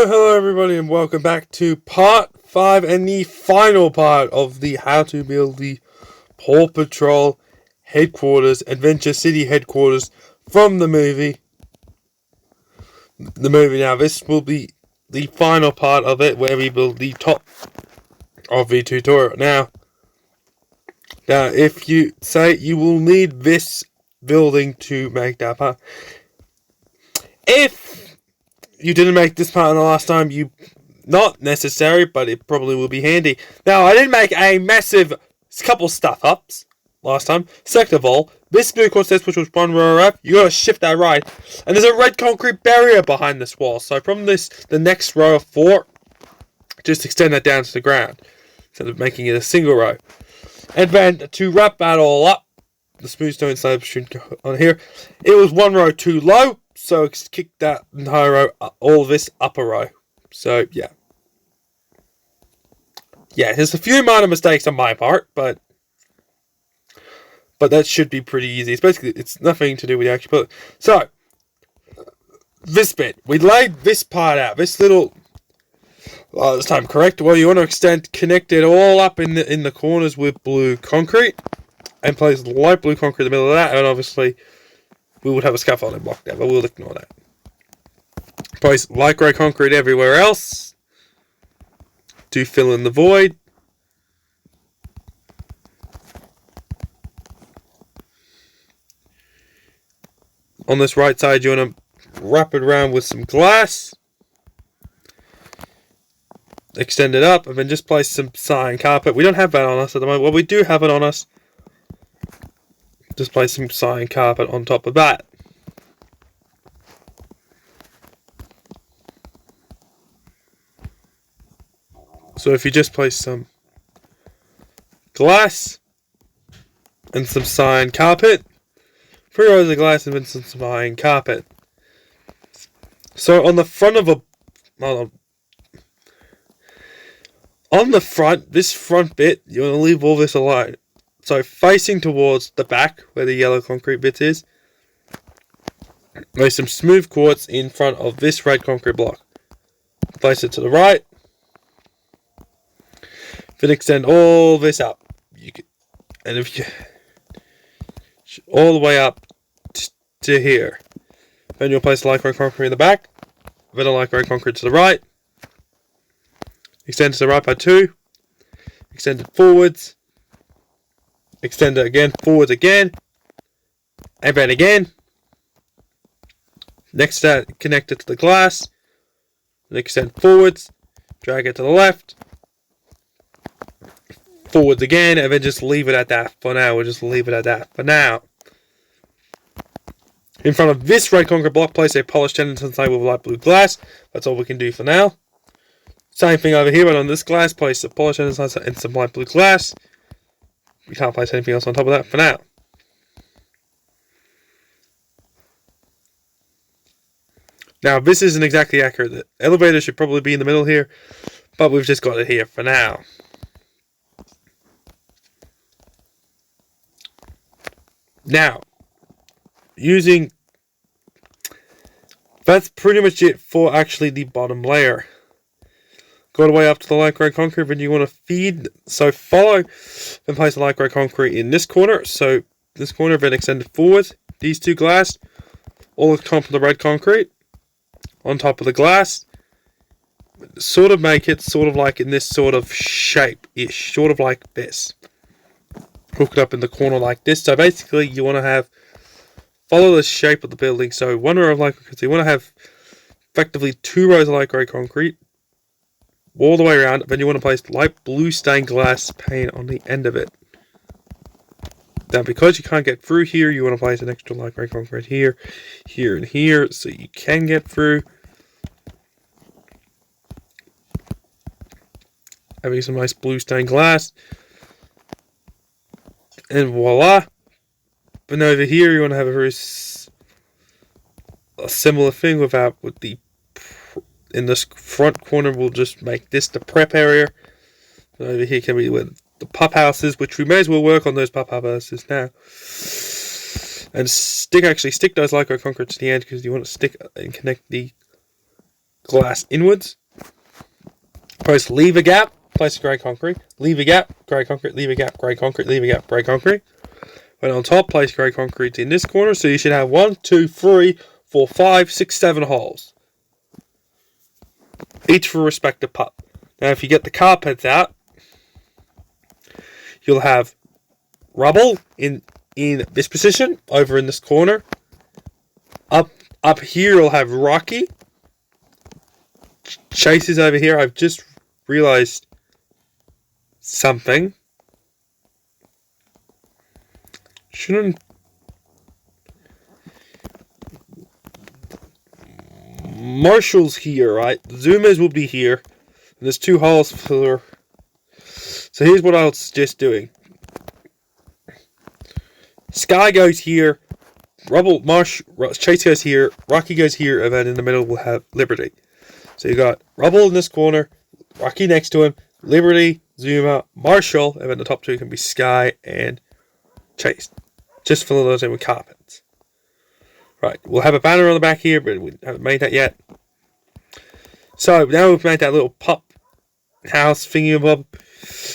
Hello everybody and welcome back to part 5 and the final part of the how to build the Paw Patrol headquarters, Adventure City headquarters from the movie. Now this will be the final part of it where we build the top of the tutorial. Now if you say you will need this building to make that part. If you didn't make this part in the last time, not necessary, but it probably will be handy. Now, I did make a massive couple stuff-ups last time. Second of all, this blue contest, which was one row up, you gotta shift that right. And there's a red concrete barrier behind this wall. So from the next row of 4, just extend that down to the ground, instead of making it a single row. And then, to wrap that all up, the smooth stone slab should go on here. It was one row too low, so kick that entire row, all this up a row. So, yeah, there's a few minor mistakes on my part, but that should be pretty easy. It's nothing to do with the actual build. So, this bit, we laid this part out, this little, this time correct, well, you want to connect it all up in the corners with blue concrete, and place light blue concrete in the middle of that, and obviously, we would have a scaffolding block there, but we'll ignore that. Place light grey concrete everywhere else to fill in the void. On this right side, you want to wrap it around with some glass. Extend it up, and then just place some cyan carpet. We don't have that on us at the moment. Well, we do have it on us. Just place some cyan carpet on top of that. So if you just place some glass and some cyan carpet, 3 rows of glass and then some cyan carpet. So on the front of this front bit, you want to leave all this alone. So facing towards the back, where the yellow concrete bit is, place some smooth quartz in front of this red concrete block. Place it to the right. Then extend all this up. All the way up to here. Then you'll place light grey concrete in the back. Then a light grey concrete to the right. Extend to the right by 2. Extend it forwards. Extend it again, forwards again. And then again. Next to that, connect it to the glass. Then extend forwards. Drag it to the left. Forwards again, and then just leave it at that for now. We'll just leave it at that for now. In front of this red concrete block, place a polished tensile with light blue glass. That's all we can do for now. Same thing over here, but on this glass, place a polished tensile and some light blue glass. We can't place anything else on top of that for now. Now, this isn't exactly accurate. The elevator should probably be in the middle here, but we've just got it here for now. Now, that's pretty much it for actually the bottom layer. Go all the way up to the light grey concrete, and you want to feed, so follow, then place the light grey concrete in this corner, so this corner, then extend it forward, these 2 glass, all on top of the red concrete, on top of the glass, sort of make it sort of like in this sort of shape-ish, sort of like this. Hook it up in the corner like this. So basically, you want to follow the shape of the building. So 1 row of light concrete. So you want to have effectively 2 rows of light grey concrete all the way around. Then you want to place light blue stained glass paint on the end of it. Now, because you can't get through here, you want to place an extra light grey concrete here, here, and here, so you can get through. Having some nice blue stained glass. And voila. But over here, you want to have a similar thing in this front corner, we'll just make this the prep area. And over here can be where the pup houses, which we may as well work on those pup houses now. And stick those light grey concrete to the end, because you want to stick and connect the glass inwards. Place leave a gap, place grey concrete, leave a gap, grey concrete, leave a gap, grey concrete, leave a gap, grey concrete. And on top, place grey concrete in this corner, so you should have 1, 2, 3, 4, 5, 6, 7 holes. Each for a respective putt. Now if you get the carpets out, you'll have rubble in this position, over in this corner. Up here you'll have rocky. Chase is over here. I've just realised something. Shouldn't... Marshall's here, right? Zoomers will be here. And there's 2 holes for... So here's what I'll suggest doing. Sky goes here. Chase goes here. Rocky goes here. And then in the middle we'll have Liberty. So you got Rubble in this corner. Rocky next to him. Liberty, Zuma, Marshall. And then the top 2 can be Sky and Chase. Just fill those in with carpets. Right, we'll have a banner on the back here, but we haven't made that yet. So now we've made that little pup house thingy bob.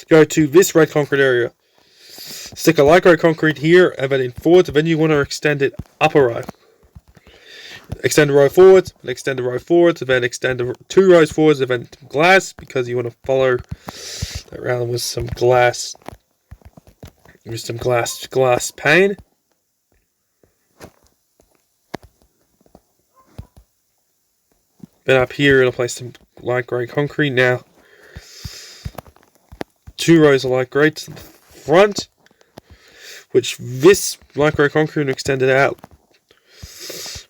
Go to this red concrete area. Stick a light grey concrete here, and then in forwards, and then you want to extend it up a row. Extend the row forwards, and extend the row forwards, and then extend the 2 rows forwards, and then glass, because you want to follow around with some glass. With some glass pane. Then up here, it'll place some light grey concrete. Now, 2 rows of light grey to the front, which this light grey concrete will extend it out.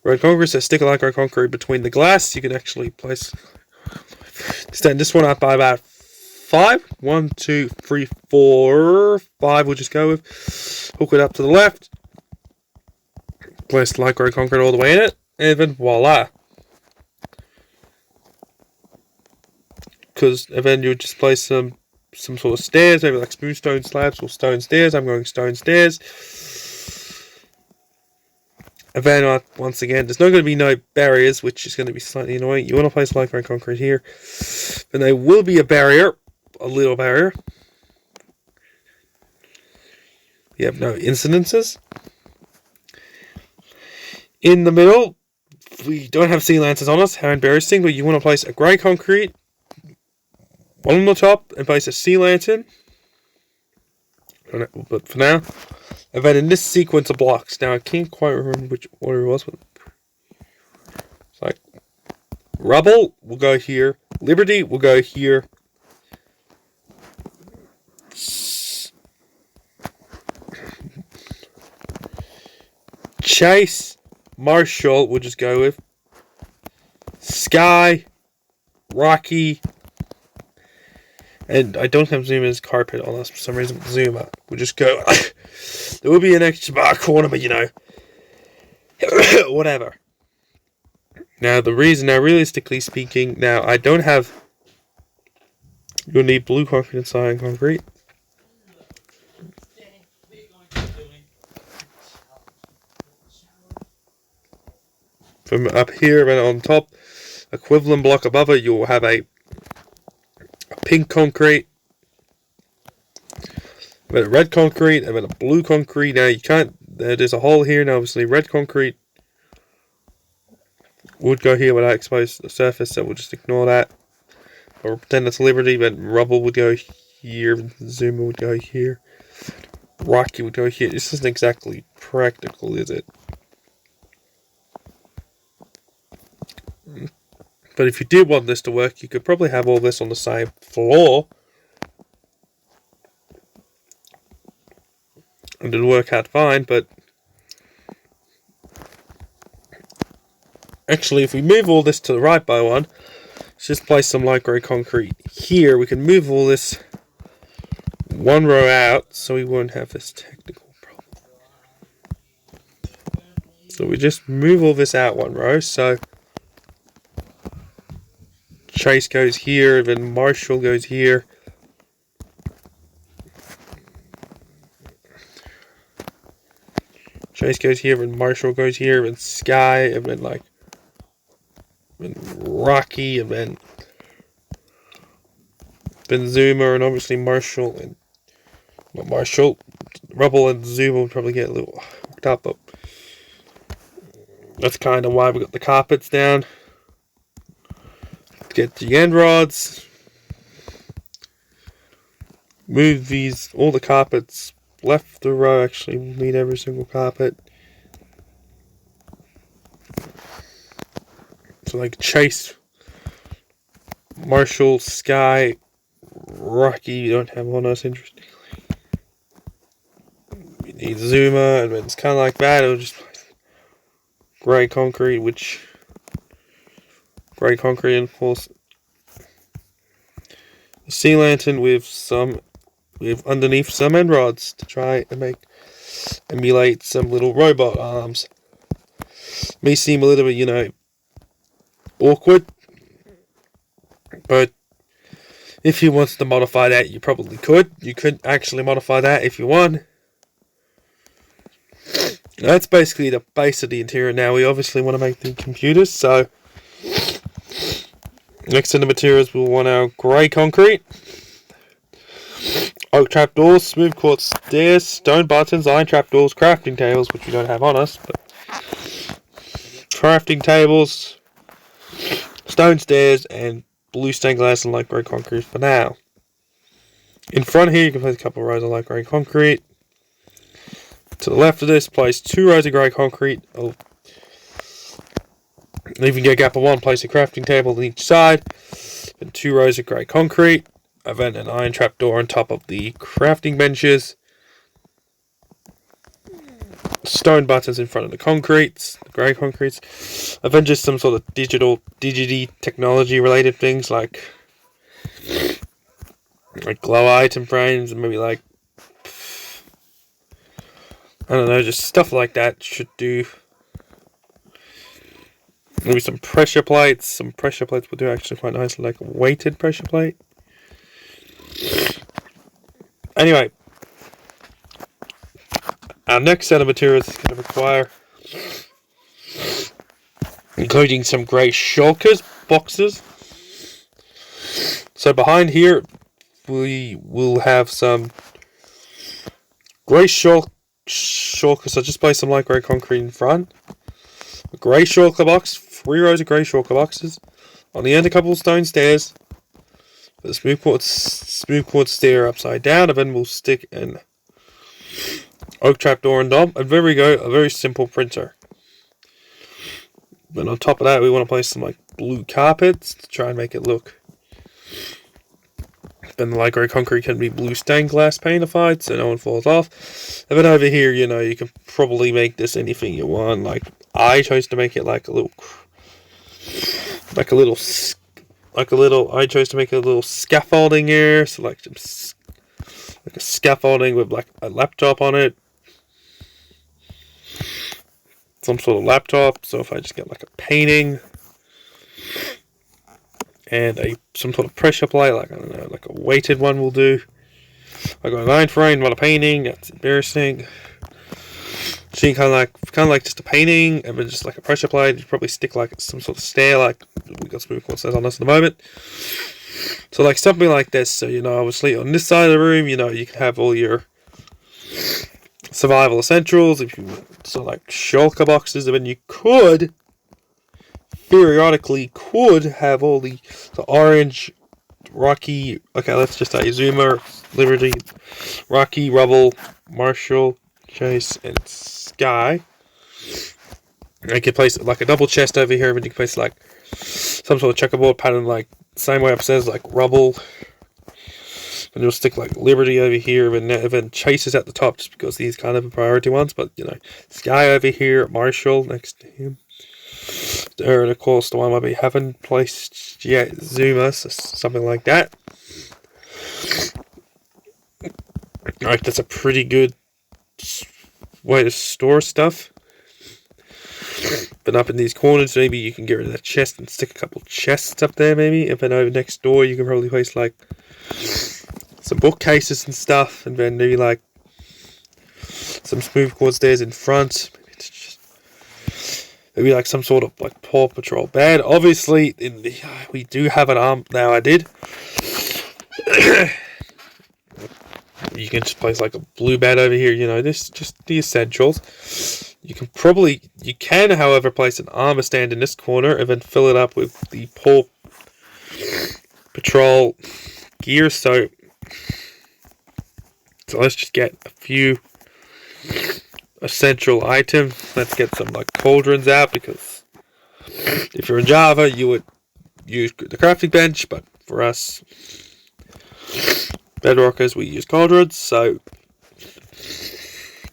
Red concrete, so stick a light grey concrete between the glass. You can actually extend this one out by about 5. 1, 2, 3, 4, 5. We'll just go with. Hook it up to the left. Place the light grey concrete all the way in it, and then voila. And then you just place some sort of stairs, maybe like smooth stone slabs or stone stairs. I'm going stone stairs. And then once again, there's not going to be no barriers, which is going to be slightly annoying. You want to place light grey concrete here. Then there will be a barrier, a little barrier. You have no incidences. In the middle, we don't have sea lanterns on us, how embarrassing, but you want to place a grey concrete, one on the top, and place a sea lantern. But for now, and then in this sequence of blocks, now I can't quite remember which order it was, but it's like Rubble will go here, Liberty will go here, Chase, Marshall we'll just go with, Sky, Rocky, and I don't have Zuma's carpet on us for some reason. Zuma, we'll just go. There will be an extra bar corner, but you know, whatever. Now realistically speaking, now I don't have. You'll need blue concrete and cyan concrete. From up here and on top, equivalent block above it, you'll have a pink concrete, then a red concrete, and then a blue concrete. Now you can't, there's a hole here, now obviously red concrete would go here without exposed to the surface, so we'll just ignore that. Or pretend it's Liberty, but Rubble would go here, Zuma would go here, Rocky would go here. This isn't exactly practical, is it? But if you did want this to work, you could probably have all this on the same floor. And it'll work out fine, but actually if we move all this to the right by one, let's just place some light grey concrete here. We can move all this 1 row out so we won't have this technical problem. So we just move all this out 1 row, so Chase goes here, then Marshall goes here. Chase goes here, and Marshall goes here, and Sky, and then Rocky, and then Zuma, and obviously Marshall, and not Marshall, Rubble and Zuma will probably get a little hooked up, but that's kind of why we got the carpets down. Get the end rods. Move all the carpets left the row. Actually, we'll need every single carpet. So like Chase, Marshall, Sky, Rocky, we don't have on us, interestingly. We need Zuma, and when it's kind of like that, it'll just grey concrete, grey concrete, and of course a sea lantern with underneath some end rods to try and emulate some little robot arms. May seem a little bit, awkward, but if you want to modify that, you probably could. You could actually modify that if you want. That's basically the base of the interior. Now we obviously want to make the computers, so next in the materials we'll want our grey concrete, oak trapdoors, smooth quartz stairs, stone buttons, iron trapdoors, crafting tables, which we don't have on us, but crafting tables, stone stairs, and blue stained glass and light grey concrete for now. In front here you can place a couple of rows of light grey concrete. To the left of this, place 2 rows of grey concrete. Leaving a gap of 1, place a crafting table on each side, and 2 rows of grey concrete. And then an iron trapdoor on top of the crafting benches. Stone buttons in front of the concretes, the grey concretes. And then just some sort of digity technology related things like glow item frames, and maybe I don't know, just stuff like that should do. Maybe some pressure plates. Some pressure plates will do actually quite nicely, like a weighted pressure plate. Anyway, our next set of materials is going to require including some grey shulkers boxes. So behind here, we will have some grey shulkers. So just place some light grey concrete in front. A grey shulker box, 3 rows of grey shulker boxes. On the end, a couple of stone stairs. The smooth quartz stair upside down, and then we'll stick an oak trapdoor on top. And there we go, a very simple printer. Then on top of that, we want to place some blue carpets to try and make it look. Then the light grey concrete can be blue stained glass paintified, so no one falls off. And then over here, you can probably make this anything you want. I chose to make it I chose to make a little scaffolding here, so like a scaffolding with a laptop on it, some sort of laptop. So if I just get a painting and some sort of pressure plate, I don't know, a weighted one will do. I got an iron frame, not a painting. That's embarrassing. So you kind of like just a painting, and then just a pressure plate. You probably stick some sort of stair, we got smooth quartz on us at the moment. So something like this. So obviously on this side of the room, you can have all your survival essentials. If you shulker boxes, and then you could periodically have all the orange Rocky. Okay, let's just say Zuma, Liberty, Rocky, Rubble, Marshall, Chase, and Sky. I can place a double chest over here, and you can place some sort of checkerboard pattern, same way upstairs, Rubble. And you'll stick Liberty over here, and then Chase is at the top just because these kind of are priority ones. But Sky over here, Marshall next to him. There, and of course, the one I haven't placed yet, Zuma, so something like that. Alright, that's a pretty good way to store stuff. But up in these corners, maybe you can get rid of that chest and stick a couple chests up there, maybe. And then over next door, you can probably place some bookcases and stuff, and then maybe some smooth quartz stairs in front. Maybe like some sort of like Paw Patrol band. Obviously, we do have an arm now. I did. You can just place like a blue band over here. You know, this just the essentials. You can, however, place an armor stand in this corner and then fill it up with the Paw Patrol gear. So let's just get a few essential items. Let's get some like cauldrons out, because if you're in Java, you would use the crafting bench, but for us bedrockers, we use cauldrons. So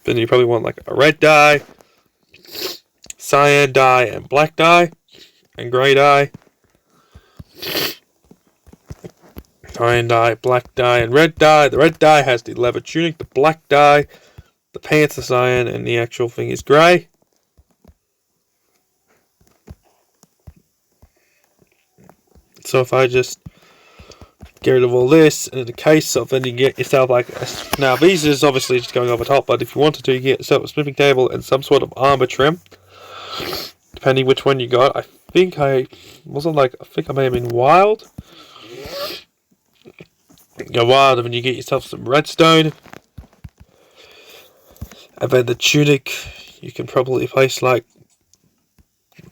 then you probably want like a red dye, cyan dye, and black dye, and grey dye. Cyan dye, black dye, and red dye. The red dye has the leather tunic, the black dye, the pants are cyan, and the actual thing is grey. So if I just get rid of all this, and in the case of, then you get yourself like, now these is obviously just going over top, but if you wanted to, you get yourself a smithing table and some sort of armor trim, depending which one you got. I think I may have been wild. Go wild, and then you get yourself some redstone. And then the tunic, you can probably place like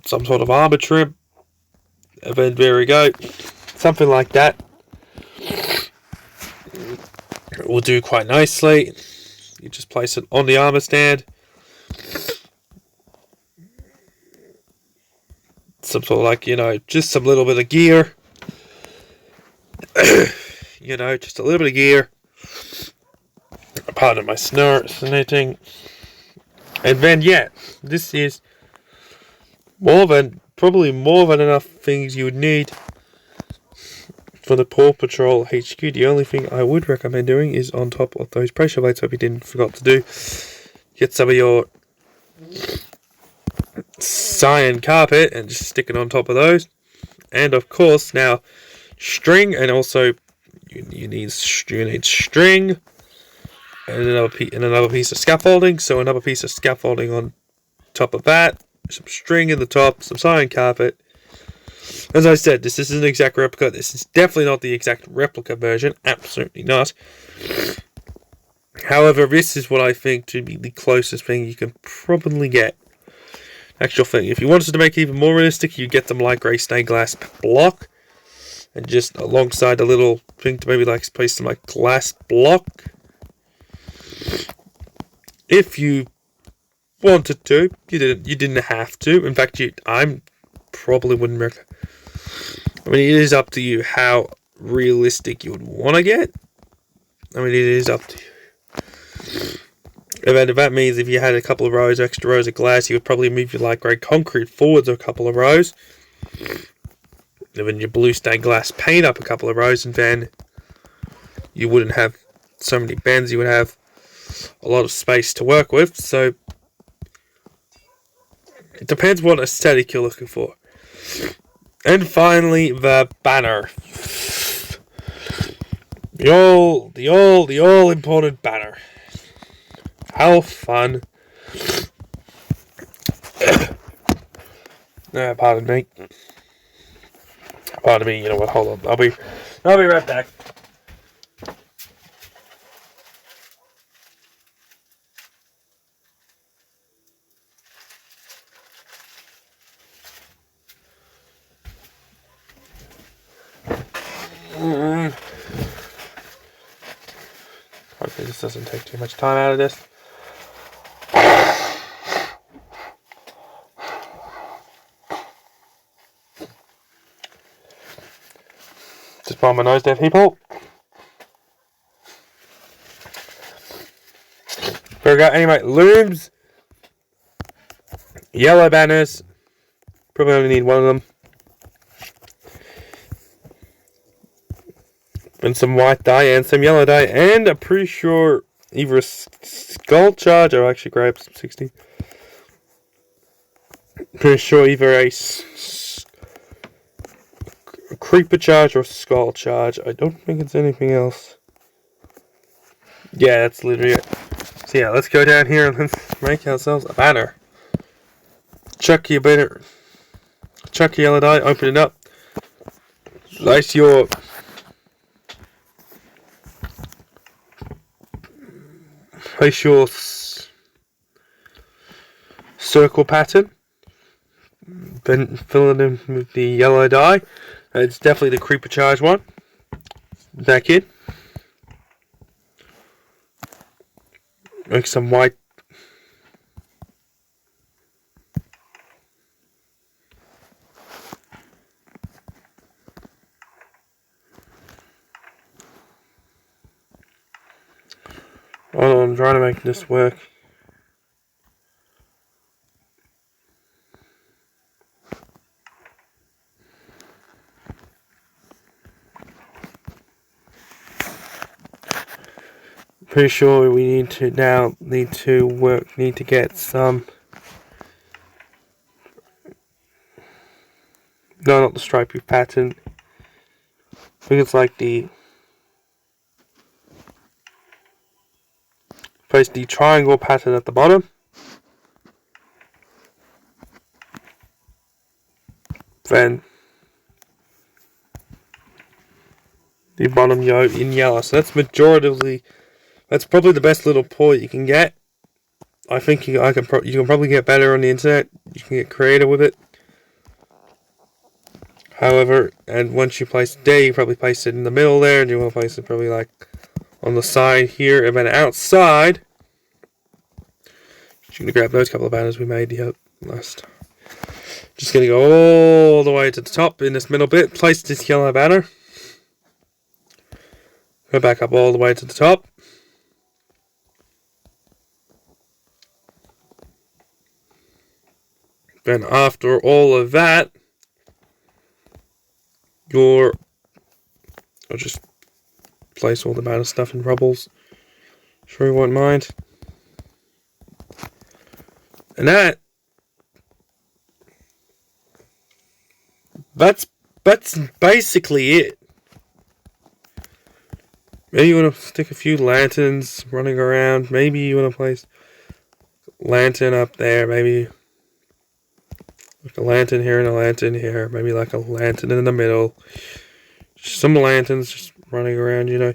some sort of armor trim. And then there we go. Something like that will do quite nicely. You just place it on the armor stand. Some sort of like, you know, just some little bit of gear. You know, just a little bit of gear. Pardon my snorting. And then, yeah, this is probably more than enough things you would need for the Paw Patrol HQ. The only thing I would recommend doing is on top of those pressure plates, hope you forgot to do, get some of your cyan carpet and just stick it on top of those. And of course, now string, and also you need string and another piece of scaffolding. So another piece of scaffolding on top of that, some string in the top, some cyan carpet. As I said, this isn't an exact replica. This is definitely not the exact replica version. Absolutely not. However, this is what I think to be the closest thing you can probably get. Actual thing. If you wanted to make it even more realistic, you get them light grey stained glass block, and just alongside a little thing to maybe like place some like glass block. If you wanted to, you didn't have to. In fact, I probably wouldn't recommend. I mean, it is up to you how realistic you would want to get. I mean, it is up to you. If that means if you had a couple of extra rows of glass, you would probably move your light grey concrete forwards a couple of rows. And then your blue stained glass paint up a couple of rows, and then you wouldn't have so many bends. You would have a lot of space to work with. So it depends what aesthetic you're looking for. And finally, the banner. The all important banner. How fun. Pardon me. Pardon me, you know what, hold on. I'll be right back. Hopefully this doesn't take too much time out of this. Just blow my nose there, people. There we go. Anyway, looms, yellow banners. Probably only need one of them. And some white dye and some yellow dye, and I'm pretty sure either a skull charge, or actually grab some 60. Pretty sure either a creeper charge or skull charge. I don't think it's anything else. Yeah, that's literally it. So yeah, let's go down here and let's make ourselves a banner. chuck your better, chuck your yellow dye, open it up, place your circle pattern, then fill it in with the yellow dye. It's definitely the creeper charge one. Back in, make some white. Oh, I'm trying to make this work. Pretty sure we need to get some. No, not the stripy pattern. I think it's like the place the triangle pattern at the bottom. Then the bottom yoke in yellow. So that's majoritively. That's probably the best little pour you can get. I think you can probably get better on the internet. You can get creative with it. However, and once you place it there, you probably place it in the middle there, and you want to place it probably like on the side here, and then outside. Just gonna grab those couple of banners we made last. Just gonna go all the way to the top in this middle bit. Place this yellow banner. Go back up all the way to the top. Then after all of that, I'll just place all the banner stuff in rubbles. Sure you won't mind. And that's basically it. Maybe you want to stick a few lanterns running around. Maybe you want to place a lantern up there. Maybe like a lantern here and a lantern here. Maybe like a lantern in the middle. Some lanterns just running around, you know.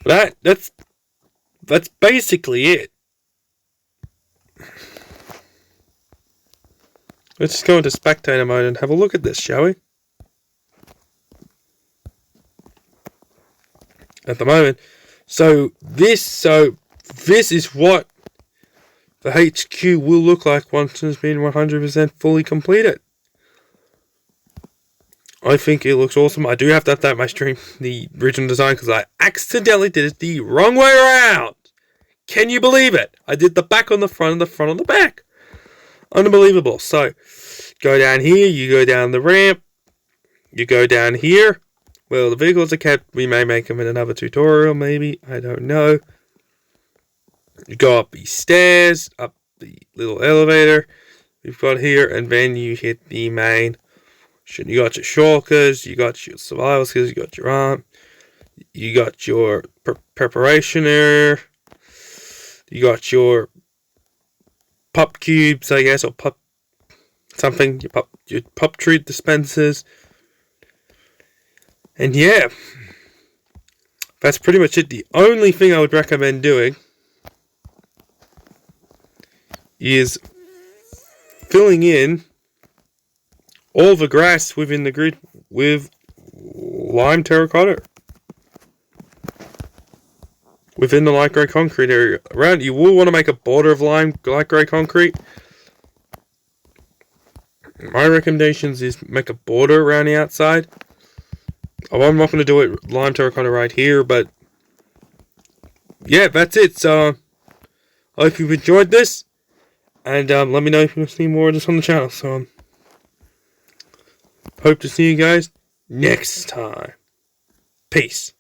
That's basically it. Let's just go into spectator mode and have a look at this, shall we? At the moment. So this is what the HQ will look like once it's been 100% fully completed. I think it looks awesome. I do have to update my stream, the original design, because I accidentally did it the wrong way around. Can you believe it? I did the back on the front and the front on the back. Unbelievable. So, go down here, you go down the ramp, you go down here. Well, the vehicles are kept. We may make them in another tutorial, maybe. I don't know. You go up these stairs, up the little elevator we've got here, and then you hit the main. You got your shulkers, you got your survival skills, you got your arm, you got your preparation area, you got your pup cubes, I guess, or pup something, your pup treat dispensers. And yeah, that's pretty much it. The only thing I would recommend doing is filling in all the grass within the grid with lime terracotta. Within the light grey concrete area. Around, you will want to make a border of light grey concrete. My recommendations is make a border around the outside. I'm not going to do it lime terracotta right here, but yeah, that's it. So I hope you've enjoyed this, and let me know if you want to see more of this on the channel. So hope to see you guys next time. Peace.